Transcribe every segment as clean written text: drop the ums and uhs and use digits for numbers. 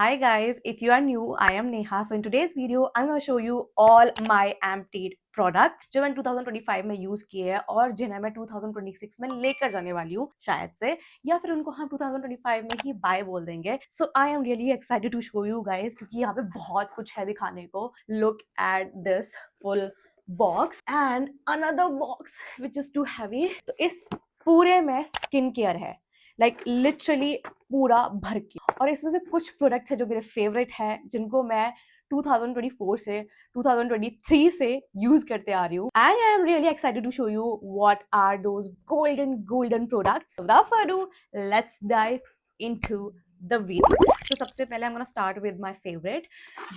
Hi guys, if you are new, I am Neha. So in today's video, I'm going to show you all my emptied products जो मैंने 2025 में use किए हैं और जिन्हें मैं 2026 में लेकर जाने वाली हूँ शायद से, या फिर उनको हम 2025 में ही बाय बोल देंगे. So I am really excited to show you guys, क्योंकि यहाँ पे बहुत कुछ है दिखाने को. Look at this full box and another box which is too heavy. तो इस पूरे में स्किन केयर है, लाइक लिटरली पूरा भर के. और इसमें से कुछ प्रोडक्ट्स है जो मेरे फेवरेट है, जिनको मैं 2024 से 2023 से यूज करते आ रही हूँ. I am really excited to show you what are those golden products. Without further ado, let's dive into the video. तो सबसे पहले I'm gonna start with my favorite,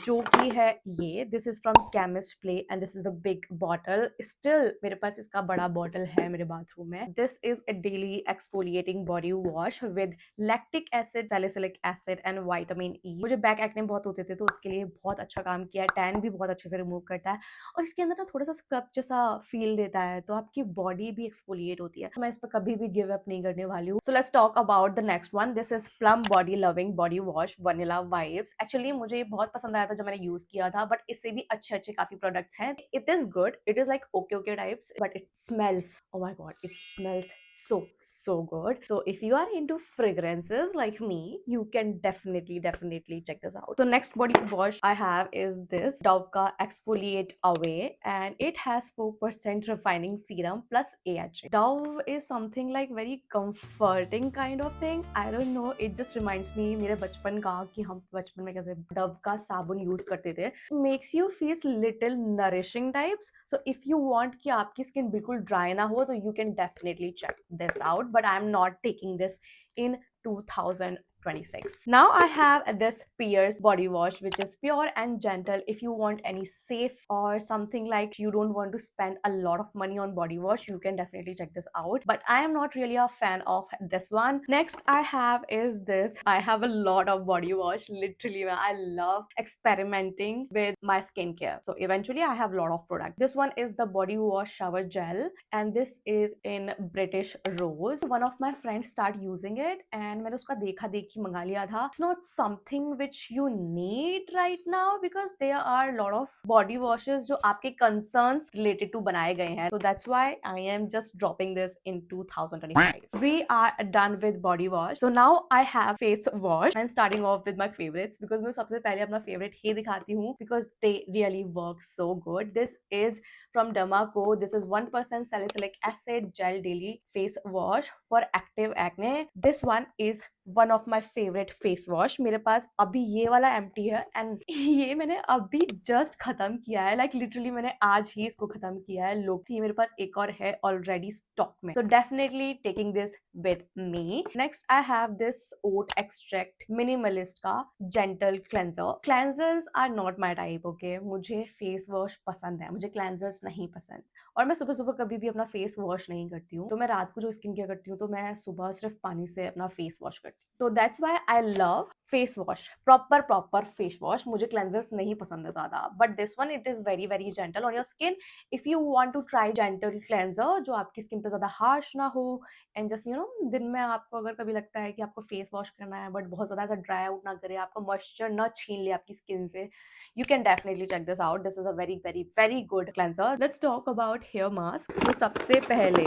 जो कि है ये. This is from chemist play and this is the big bottle. Still मेरे पास इसका बड़ा बॉटल है मेरे बाथरूम में. This is a daily exfoliating body wash with lactic acid, salicylic acid and vitamin E. मुझे बैक एक्ने बहुत होते थे, तो उसके लिए बहुत अच्छा काम किया है. टैन भी बहुत अच्छे से रिमूव करता है और इसके अंदर ना थोड़ा सा स्क्रब जैसा फील देता है, तो आपकी बॉडी भी एक्सफोलिएट होती है. मैं इस पर कभी भी गिव अप नहीं करने वाली हूँ. So let's talk about the next one. This is plum body loving body wash vanilla vibes. Actually मुझे ये बहुत पसंद आया था जब मैंने यूज किया था, बट इससे भी अच्छे काफी प्रोडक्ट्स हैं. It is good, it is like okay types, but it smells, oh my god, it smells so good. So if you are into fragrances like me, you can definitely check this out. So next body wash I have is this Dove ka exfoliate away, and it has 4% refining serum plus AHA. Dove is something like very comforting kind of thing. I don't know, it just reminds me मेरे बचपन का, कि हम बचपन में कैसे Dove का साबुन यूज करते थे. Makes you feel little nourishing types. So if you want कि आपकी स्किन बिल्कुल ड्राई ना हो, तो you can definitely check this out, but I'm not taking this in 2026. Now I have this Pierce body wash, which is pure and gentle. If you want any safe or something like you don't want to spend a lot of money on body wash, you can definitely check this out, but I am not really a fan of this one. Next I have is this. I have a lot of body wash, literally. I love experimenting with my skincare, so eventually I have a lot of product. This one is the body wash shower gel, and this is in British Rose. One of my friends start using it and मैंने उसका देखा देखी मंगा लिया था. It's not something which you need right now, because there are a lot of body washes जो आपके concerns related to बनाए गए हैं. So that's why I am just dropping this in 2025. We are done with body wash. So now I have face wash, and starting off with my favorites, because मैं सबसे पहले अपना favorite ही दिखाती हूँ, because they really work so good. This is from Dermaco. This is 1% salicylic acid gel daily face wash for active acne. This one is one of my favorite face wash. मेरे पास अभी ये वाला empty है, and ये मैंने अभी just खत्म किया है. Like literally मैंने आज ही इसको खत्म किया है. लोग मेरे पास एक और है already stock में. So definitely taking this with me. Next I have this oat extract minimalist का gentle cleanser. Cleansers are not my type, okay? मुझे face wash पसंद है, मुझे cleansers नहीं पसंद. और मैं सुबह सुबह कभी भी अपना फेस वॉश नहीं करती हूँ. तो मैं रात को जो स्किन केयर करती हूँ, तो मैं सुबह सिर्फ पानी से अपना फेस वॉश करती हूँ. तो that's why I love face wash, proper face wash. मुझे क्लेंजर्स नहीं पसंद है ज्यादा, but this one it is very gentle on your skin. If you want to try gentle cleanser जो आपकी स्किन पे ज्यादा हार्श ना हो, एंड जस्ट यू नो दिन में आपको अगर कभी लगता है कि आपको फेस वॉश करना है, बट बहुत ज्यादा ऐसा ड्राई आउट ना करे, आपका मॉइस्चर ना छीन ले आपकी स्किन से, you can definitely check this out. This is a very good cleanser. Let's talk about hair mask. तो सबसे पहले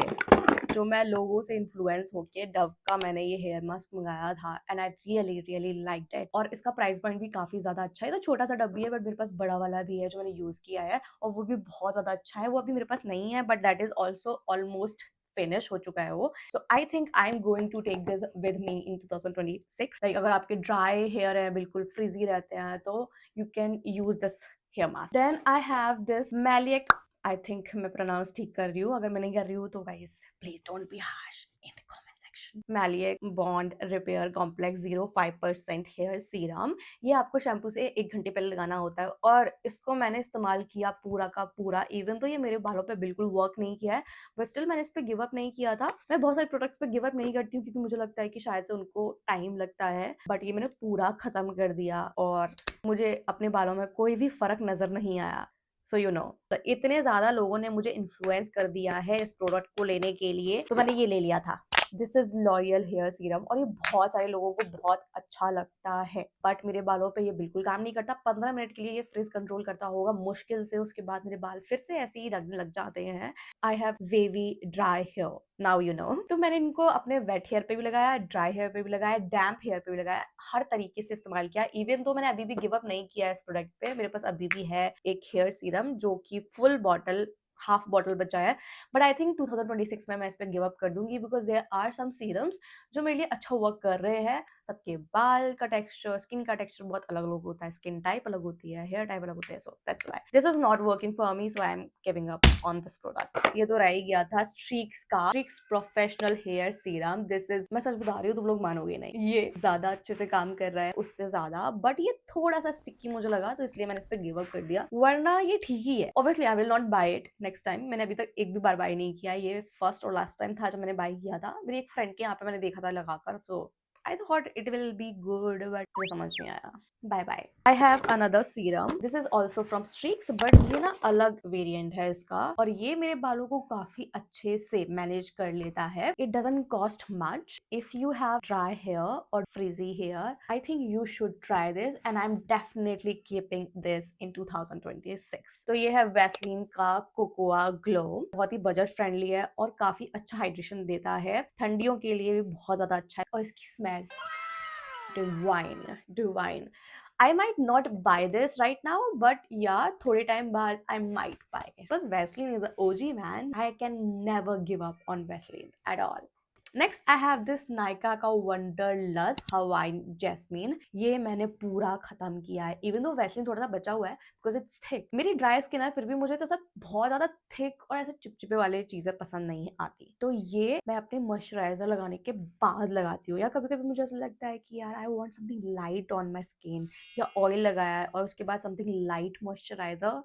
जो मैं लोगों से इन्फ्लुएंस होके डव का मैंने ये हेयर मास्क मंगाया था, and I really liked it. और इसका प्राइस पॉइंट भी काफी ज्यादा अच्छा है. तो छोटा सा डब्बी है, बट मेरे पास बड़ा वाला भी है जो मैंने यूज किया है, और वो भी बहुत ज्यादा अच्छा है. वो अभी मेरे पास नहीं है, but that is also almost finish हो चुका है वो. So I think I am going to take this with me in 2026. Like अगर आपके ड्राई हेयर है, बिल्कुल फ्रिजी रहते हैं, तो you can use this hair mask. Then I have this maleic, I think मैं प्रोनाउंस ठीक कर रही हूँ. अगर मैं नहीं कर रही हूँ तो guys please don't be harsh in the comment section. Maleic bond repair complex 0.5% hair serum. ये आपको शैम्पू से 1 घंटे पहले लगाना होता है, और इसको मैंने इस्तेमाल किया पूरा का पूरा. इवन तो ये मेरे बालों पे बिल्कुल वर्क नहीं किया है, बट स्टिल मैंने इस पे गिव अप नहीं किया था. मैं बहुत सारे प्रोडक्ट्स पे गिव अप नहीं करती हूँ, क्योंकि मुझे लगता है कि शायद से उनको टाइम लगता है, बट ये मैंने पूरा खत्म कर दिया और मुझे अपने बालों में कोई भी फर्क नजर नहीं आया. सो यू नो, तो इतने ज्यादा लोगों ने मुझे इन्फ्लुएंस कर दिया है इस प्रोडक्ट को लेने के लिए, तो मैंने ये ले लिया था. This is L'Oreal hair serum और ये बहुत सारे लोगों को बहुत अच्छा लगता है, बट मेरे बालों पे ये बिल्कुल काम नहीं करता। 15 मिनट के लिए ये फ्रिज कंट्रोल करता होगा मुश्किल से, उसके बाद मेरे बाल फिर से ऐसे ही लगने लग जाते हैं। I have wavy dry hair, now you know. तो मैंने इनको अपने वेट हेयर पे भी लगाया, ड्राई हेयर पे भी लगाया, डैम्प हेयर पे भी लगाया, हर तरीके से इस्तेमाल किया। इवन तो मैंने अभी भी गिव अप नहीं किया इस प्रोडक्ट पे, मेरे पास अभी भी है एक हेयर सीरम जो कि फुल बॉटल, हाफ बॉटल बचा है, बट आई थिंक 2026 में मैं इस पे गिव अप कर दूंगी, because there are some serums जो मेरे लिए अच्छा वर्क कर रहे हैं। सबके बाल का टेक्सचर, स्किन का टेक्सचर बहुत अलग अलग होता है, स्किन टाइप अलग होती है, हेयर टाइप अलग होता है, so that's why this is not working for me, so I am giving up on this product. ये तो रह ही गया था स्ट्रीक्स का, Streax professional hair serum. This is, मैं सच बता रही हूँ, तुम लोग मानोगे नहीं, ये ज्यादा अच्छे से काम कर रहा है उससे ज्यादा, बट ये थोड़ा सा स्टिकी मुझे लगा, तो इसलिए मैंने इस पे गिव अप कर दिया, वरना ये ठीक ही है। Obviously I will not buy it next time. मैंने अभी तक एक भी बार बाय नहीं किया, ये फर्स्ट और लास्ट टाइम था जब मैंने बाय किया था। मेरी एक फ्रेंड के यहाँ पे मैंने देखा था लगाकर, सो I thought it will be good, but मुझे समझ नहीं आया। Bye bye. I have another serum. This is also from Streaks, but ये ना अलग वेरिएंट है इसका, और ये मेरे बालों को काफी अच्छे से मैनेज कर लेता है। It doesn't cost much. If you have dry hair or frizzy hair, I think you should try this, and I'm definitely keeping this in 2026. तो ये है Vaseline का Cocoa Glow, बहुत ही बजट फ्रेंडली है और काफी अच्छा हाइड्रेशन देता है, ठंडियों के लिए भी बहुत ज्यादा अच्छा है, और इसकी smell divine divine. I might not buy this right now, but yeah, थोड़े टाइम बाद I might buy it. Because Vaseline is an OG man. I can never give up on Vaseline at all. Next I have this Nykaa का wanderlust Hawaiian jasmine. ये मैंने पूरा खत्म किया है, even though Vaseline थोड़ा सा बचा हुआ है बिकॉज इट्स थिक। मेरी ड्राई स्किन है, फिर भी मुझे तो सब बहुत ज्यादा थिक और ऐसे चिपचिपे वाले चीजें पसंद नहीं आती, तो ये मैं अपने मॉइस्चराइजर लगाने के बाद लगाती हूँ। या कभी कभी मुझे ऐसा लगता है कि यार I want something light on my skin, या ऑयल लगाया है और उसके बाद something light moisturiser,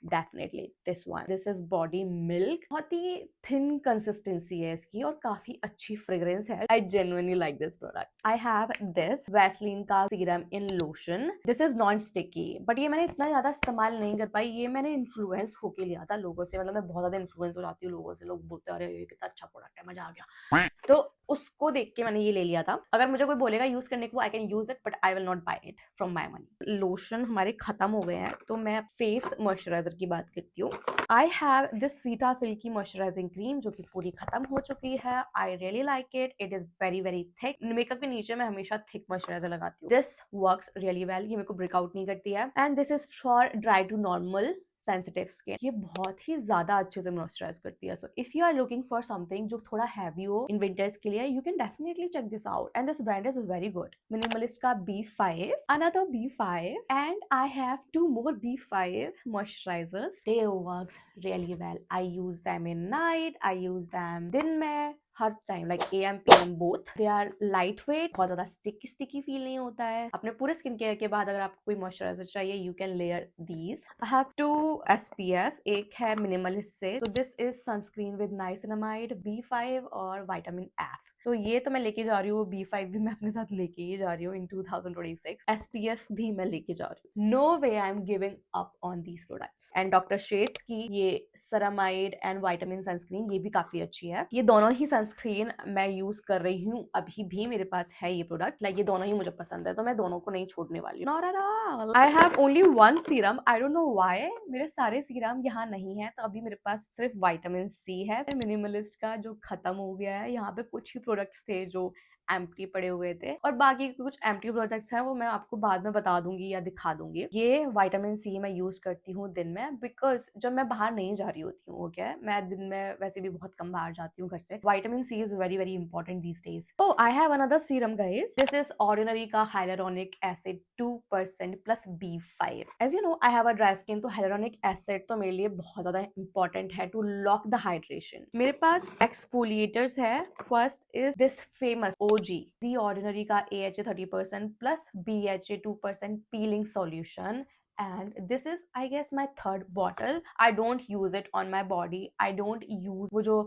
definitely this one. This is body milk, बहुत ही थिन कंसिस्टेंसी है इसकी और काफी अच्छी फ्रेग्रेंस है। I genuinely like this product. I have this Vaseline का serum in lotion. This is non sticky, but ये मैंने इतना ज्यादा इस्तेमाल नहीं कर पाई, ये मैंने इन्फ्लुएंस होके लिया था लोगों से, मतलब मैं बहुत ज्यादा इन्फ्लुएंस हो जाती हूँ लोगों से, लोग बोलते हैं अरे ये कितना अच्छा प्रोडक्ट है, मजा आ गया, तो उसको देख के मैंने ये ले लिया था। अगर मुझे कोई बोलेगा यूज करने को, I can use it, but I will not buy it from my money. Lotion हमारे खत्म हो गए हैं, तो मैं फेस मॉइस्चराइजर की बात करती हूँ। आई हैव दिस सीटाफिल की मॉइस्चराइजिंग क्रीम जो कि पूरी खत्म हो चुकी है। I really like it, it is very very thick. Makeup के नीचे मैं हमेशा थिक मॉइस्चराइजर लगाती हूँ। दिस वर्क्स रियली वेल, ये मेरे को ब्रेकआउट नहीं करती है। And this is for dry to normal sensitive skin, ये बहुत ही ज्यादा अच्छे से मॉइस्चराइज करती है। So if you are looking for something जो थोड़ा हैवी हो इन विंटर्स के लिए, you can definitely check this out, and this brand is very good. Minimalist का B5, another B5, and I have 2 more B5 moisturizers. They works really well. I use them in night, I use them दिन में, हर time, like AM PM both. They are light weight, बहुत ज्यादा sticky feel नहीं होता है। अपने पूरे स्किन केयर के बाद अगर आपको कोई मॉइस्चराइजर चाहिए, you can layer these. I have 2 SPF, एक है मिनिमलिस्ट से, तो this is sunscreen with niacinamide, B5 और विटामिन F। तो ये तो मैं लेके जा रही हूँ, B5 भी मैं अपने साथ लेके ही जा रही हूँ इन 2026। SPF भी मैं लेके जा रही हूँ। No way I am giving up on these products. And doctor Sheth's की ये सेरामाइड एंड विटामिन सनस्क्रीन, ये भी काफी अच्छी है। ये दोनों ही सनस्क्रीन मैं यूज कर रही हूँ, अभी भी मेरे पास है ये प्रोडक्ट, लाइक ये दोनों ही मुझे पसंद है, तो मैं दोनों को नहीं छोड़ने वाली हूँ। Not at all. I have only 1 serum, I don't know why मेरे सारे सीरम यहाँ नहीं है, तो अभी मेरे पास सिर्फ विटामिन C है। मिनिमलिस्ट का जो खत्म हो गया है, यहाँ पे कुछ ही प्रोडक्ट्स थे जो एम्प्टी पड़े हुए थे, और बाकी कुछ एम्प्टी प्रोडक्ट्स हैं वो मैं आपको बाद में बता दूंगी या दिखा दूंगी। ये विटामिन C मैं यूज करती हूँ दिन में, बिकॉज जब मैं बाहर नहीं जा रही होती हूँ, ओके, मैं दिन में वैसे भी बहुत कम बाहर जाती हूँ घर से। Vitamin C is very very important these days. Oh, I have another serum guys. This is Ordinary का hyaluronic acid 2% plus B5। As you know I have a dry skin, तो हाइलुरोनिक एसिड तो मेरे लिए बहुत ज्यादा important है to lock the hydration. मेरे पास exfoliators है। First is this famous OG the ordinary का AHA 30% plus BHA 2% piling solution, and this is I guess my third bottle. I don't use it on my body. I don't use वो जो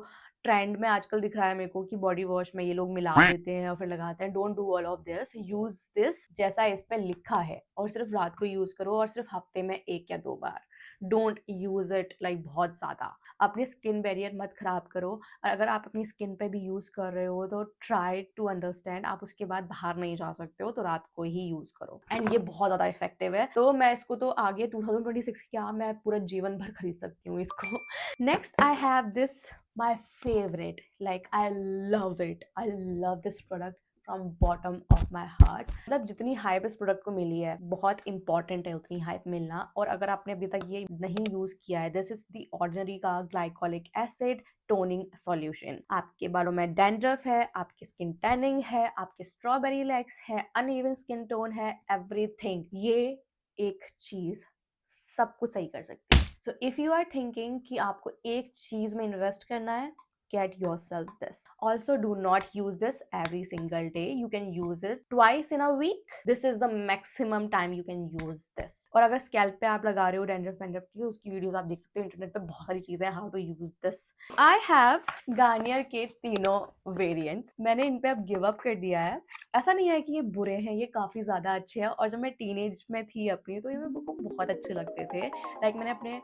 trend में आजकल दिख रहा है मेरे को कि बॉडी वॉश में ये लोग मिला देते हैं और फिर लगाते हैं। Don't do all of this, use this जैसा इस पे लिखा है, और सिर्फ रात को यूज करो, और सिर्फ हफ्ते में 1 या 2 बार। डोंट यूज इट लाइक बहुत ज्यादा। अपने स्किन बैरियर मत खराब करो, और अगर आप अपनी स्किन पे भी यूज कर रहे हो तो ट्राई टू अंडरस्टैंड, आप उसके बाद बाहर नहीं जा सकते हो तो रात को ही यूज करो। एंड ये बहुत ज्यादा इफेक्टिव है, तो मैं इसको तो आगे 2026 क्या मैं पूरा जीवन भर खरीद सकती हूँ इसको। Next I have this, my favourite, like I love it, I love this product from bottom of my heart. मतलब जितनी हाइप इस प्रोडक्ट को मिली है, बहुत इंपॉर्टेंट है उतनी हाइप मिलना। और अगर आपने अभी तक ये नहीं यूज किया है, दिस इज द ऑर्डिनरी का ग्लाइकोलिक एसिड टोनिंग सॉल्यूशन। आपके बालों में डैंड्रफ है, आपकी स्किन टैनिंग है, आपके स्ट्रॉबेरी लेग्स है, अनइवन स्किन टोन है, एवरीथिंग, ये एक चीज सब कुछ सही कर सकती है। So if you are thinking कि आपको एक चीज में इन्वेस्ट करना है, get yourself this. Also, do not use this every single day. You can use it twice in a week. This is the maximum time you can use this. और अगर scalp पे आप लगा रहे हो डैंड्रफ वैंड्रफ की, तो उसकी वीडियोस आप देख सकते हो इंटरनेट पे, बहुत सारी चीजें हैं how to use this. I have Garnier के तीनों वेरिएंट्स। मैंने इन पे अब गिव अप कर दिया है। ऐसा नहीं है कि ये बुरे हैं, ये काफी ज्यादा अच्छे हैं। और जब मैं टीनेज में थी अपनी, तो ये मेरे को बहुत अच्छे लगते थे। लाइक मैंने अपने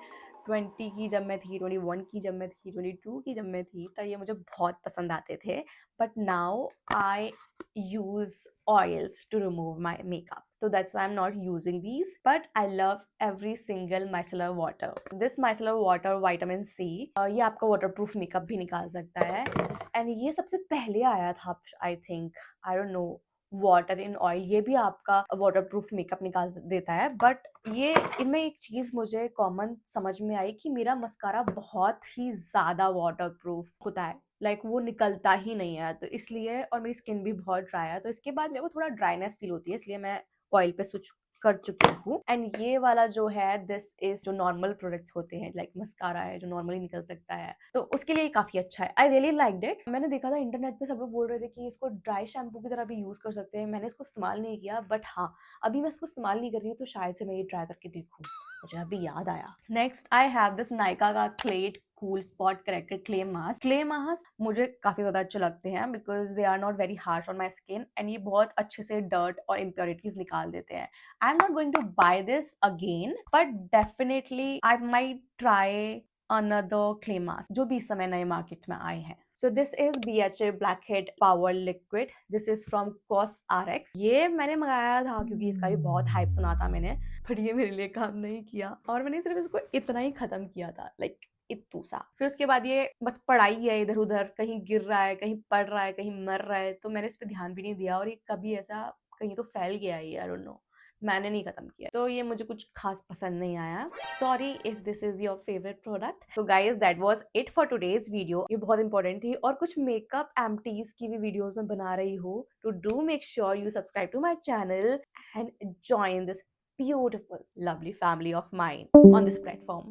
20 की जब मैं थी, 21 की जब मैं थी, 22 की जब मैं थी, तब ये मुझे बहुत पसंद आते थे। But now I use oils to remove my makeup, so that's why I'm not using these, but I love every single micellar water. This micellar water vitamin C, ये आपका waterproof makeup भी निकाल सकता है। and ये सबसे पहले आया था, I think, I don't know, water in oil, ये भी आपका वाटर प्रूफ मेकअप निकाल देता है। बट ये इनमें एक चीज मुझे कॉमन समझ में आई कि मेरा मस्कारा बहुत ही ज्यादा वाटर प्रूफ होता है, लाइक वो निकलता ही नहीं है, तो इसलिए। और मेरी स्किन भी बहुत ड्राई है, तो इसके बाद मेरे को थोड़ा ड्राइनेस फील होती है, इसलिए मैं ऑयल पे स्विच कर चुकी हूँ। एंड ये वाला जो है, दिस इज जो नॉर्मल प्रोडक्ट्स होते हैं, लाइक मस्कारा है जो नॉर्मली निकल सकता है, तो उसके लिए काफी अच्छा है। I really liked it. मैंने देखा था इंटरनेट पे सब लोग बोल रहे थे कि इसको ड्राई शैम्पू की तरह भी यूज कर सकते हैं। मैंने इसको इस्तेमाल नहीं किया, बट हाँ, अभी मैं इसको इस्तेमाल नहीं कर रही हूँ, तो शायद से मैं ये ट्राई करके देखूँ। मुझे अभी याद आया। Next I have this Nykaa का clayed cool spot corrector clay mask. Clay mask मुझे काफी ज्यादा अच्छे लगते हैं because they are not very harsh on my skin, and ये बहुत अच्छे से डर्ट और इम्प्योरिटीज निकाल देते हैं। I am not going to buy this again, but definitely I might try another clay mask जो भी इस समय नए मार्केट में आए हैं। So this is BHA Blackhead Power Liquid. This is from COSRX. ये मैंने मंगाया था क्योंकि इसका भी बहुत हाइप सुना था मैंने, पर ये मेरे लिए काम नहीं किया और मैंने सिर्फ इसको इतना ही खत्म किया था, लाइक इतू सा। फिर उसके बाद ये बस पढ़ाई है, इधर उधर कहीं गिर रहा है, कहीं पढ़ रहा है, कहीं मर रहा है, तो मैंने इस पर ध्यान भी नहीं दिया और ये कभी ऐसा कहीं तो फैल गया है, आई डोंट नो, मैंने नहीं खत्म किया, तो ये मुझे कुछ खास पसंद नहीं आया। Sorry if this is your favourite product. So guys that was it for today's video. ये बहुत इंपॉर्टेंट थी, और कुछ मेकअप एम्प्टीज की भी वीडियोस मैं बना रही हूँ, तो do make sure you subscribe to my channel and join this beautiful lovely family of mine on this platform.